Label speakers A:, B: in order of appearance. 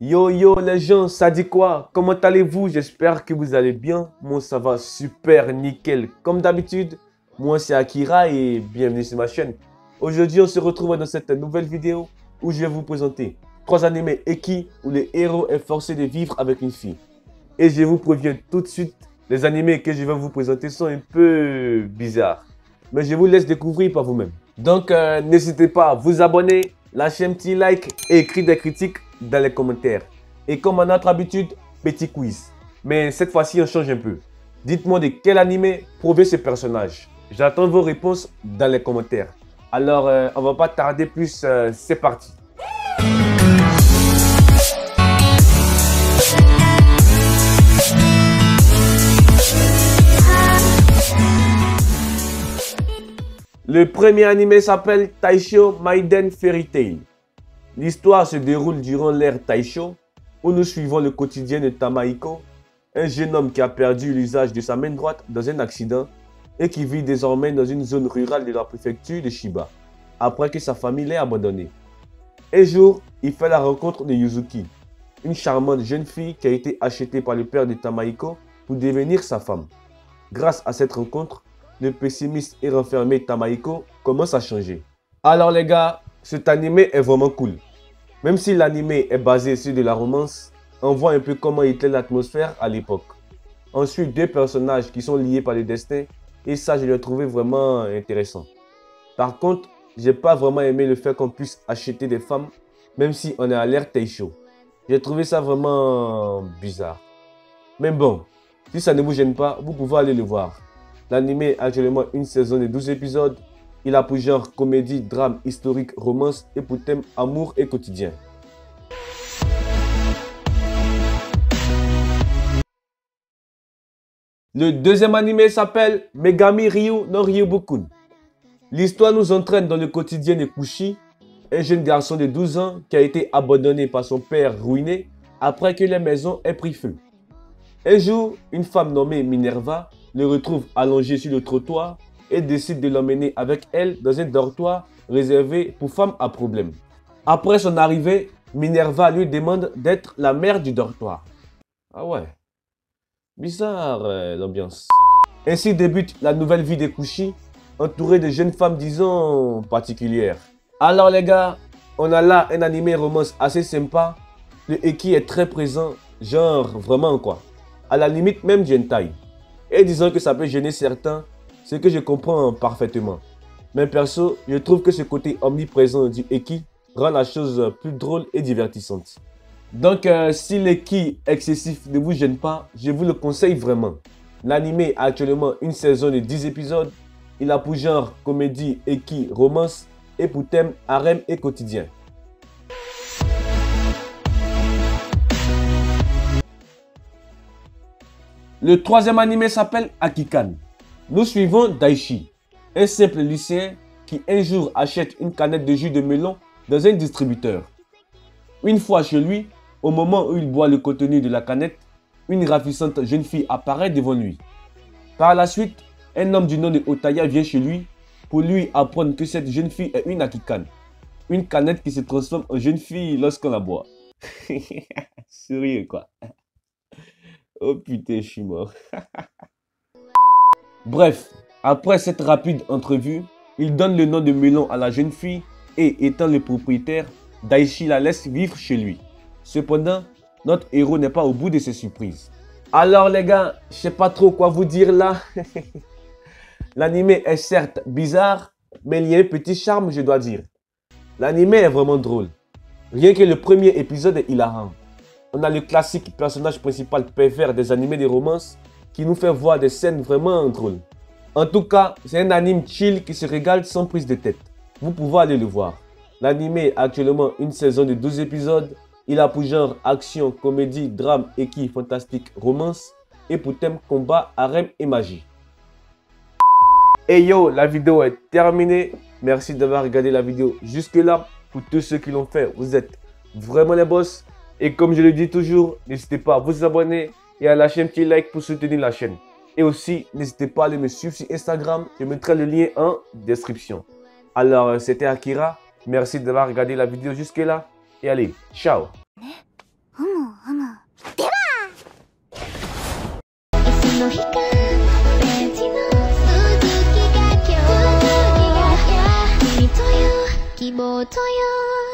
A: Yo yo les gens, ça dit quoi? Comment allez-vous? J'espère que vous allez bien. Moi ça va super nickel. Comme d'habitude, moi c'est Akira et bienvenue sur ma chaîne. Aujourd'hui on se retrouve dans cette nouvelle vidéo où je vais vous présenter 3 animés Eki où le héros est forcé de vivre avec une fille. Et je vous préviens tout de suite, les animés que je vais vous présenter sont un peu bizarres. Mais je vous laisse découvrir par vous-même. Donc n'hésitez pas à vous abonner, lâcher un petit like et écrire des critiques dans les commentaires. Et comme à notre habitude, petit quiz. Mais cette fois-ci, on change un peu. Dites-moi de quel animé provient ce personnage. J'attends vos réponses dans les commentaires. Alors, on va pas tarder plus, c'est parti. Le premier animé s'appelle Taisho Maiden Fairy Tail. L'histoire se déroule durant l'ère Taisho, où nous suivons le quotidien de Tamaiko, un jeune homme qui a perdu l'usage de sa main droite dans un accident et qui vit désormais dans une zone rurale de la préfecture de Shiba, après que sa famille l'ait abandonné. Un jour, il fait la rencontre de Yuzuki, une charmante jeune fille qui a été achetée par le père de Tamaiko pour devenir sa femme. Grâce à cette rencontre, le pessimiste et renfermé Tamaiko commence à changer. Alors les gars, cet animé est vraiment cool. Même si l'animé est basé sur de la romance, on voit un peu comment était l'atmosphère à l'époque. On suit 2 personnages qui sont liés par le destin et ça je l'ai trouvé vraiment intéressant. Par contre, j'ai pas vraiment aimé le fait qu'on puisse acheter des femmes même si on est à l'ère Taisho. J'ai trouvé ça vraiment bizarre. Mais bon, si ça ne vous gêne pas, vous pouvez aller le voir. L'animé a actuellement une saison de 12 épisodes. Il a pour genre comédie, drame, historique, romance et pour thème amour et quotidien. Le deuxième animé s'appelle Megami Ryu no Ryubukun. L'histoire nous entraîne dans le quotidien de Kushi, un jeune garçon de 12 ans qui a été abandonné par son père ruiné après que la maison ait pris feu. Un jour, une femme nommée Minerva le retrouve allongé sur le trottoir et décide de l'emmener avec elle dans un dortoir réservé pour femmes à problème. Après son arrivée, Minerva lui demande d'être la mère du dortoir. Ah ouais, bizarre l'ambiance. Ainsi débute la nouvelle vie de Kushi, entourée de jeunes femmes disons particulières. Alors les gars, on a là un animé romance assez sympa. Le Eki est très présent, genre vraiment quoi. À la limite même du hentai. Et disons que ça peut gêner certains, ce que je comprends parfaitement. Mais perso, je trouve que ce côté omniprésent du Eki rend la chose plus drôle et divertissante. Donc si l'Eki excessif ne vous gêne pas, je vous le conseille vraiment. L'anime a actuellement une saison de 10 épisodes. Il a pour genre comédie, Eki, romance et pour thème harem et quotidien. Le troisième animé s'appelle Akikan. Nous suivons Daichi, un simple lycéen qui un jour achète une canette de jus de melon dans un distributeur. Une fois chez lui, au moment où il boit le contenu de la canette, une ravissante jeune fille apparaît devant lui. Par la suite, un homme du nom de Otaya vient chez lui pour lui apprendre que cette jeune fille est une Akikan, une canette qui se transforme en jeune fille lorsqu'on la boit. Sérieux quoi. Oh putain, je suis mort. Bref, après cette rapide entrevue, il donne le nom de melon à la jeune fille et étant le propriétaire, Daichi la laisse vivre chez lui. Cependant, notre héros n'est pas au bout de ses surprises. Alors les gars, je sais pas trop quoi vous dire là. L'animé est certes bizarre, mais il y a un petit charme je dois dire. L'animé est vraiment drôle. Rien que le premier épisode est hilarant. On a le classique personnage principal pervers des animés de romance qui nous fait voir des scènes vraiment drôles. En tout cas, c'est un anime chill qui se régale sans prise de tête. Vous pouvez aller le voir. L'anime a actuellement une saison de 12 épisodes. Il a pour genre action, comédie, drame, Eki, fantastique, romance et pour thème combat, harem et magie. Et yo, la vidéo est terminée. Merci d'avoir regardé la vidéo jusque là. Pour tous ceux qui l'ont fait, vous êtes vraiment les boss. Et comme je le dis toujours, n'hésitez pas à vous abonner et à lâcher un petit like pour soutenir la chaîne. Et aussi, n'hésitez pas à aller me suivre sur Instagram. Je mettrai le lien en description. Alors, c'était Akira. Merci d'avoir regardé la vidéo jusque là. Et allez, ciao!
B: の日かベンチの続きが今日君という希望という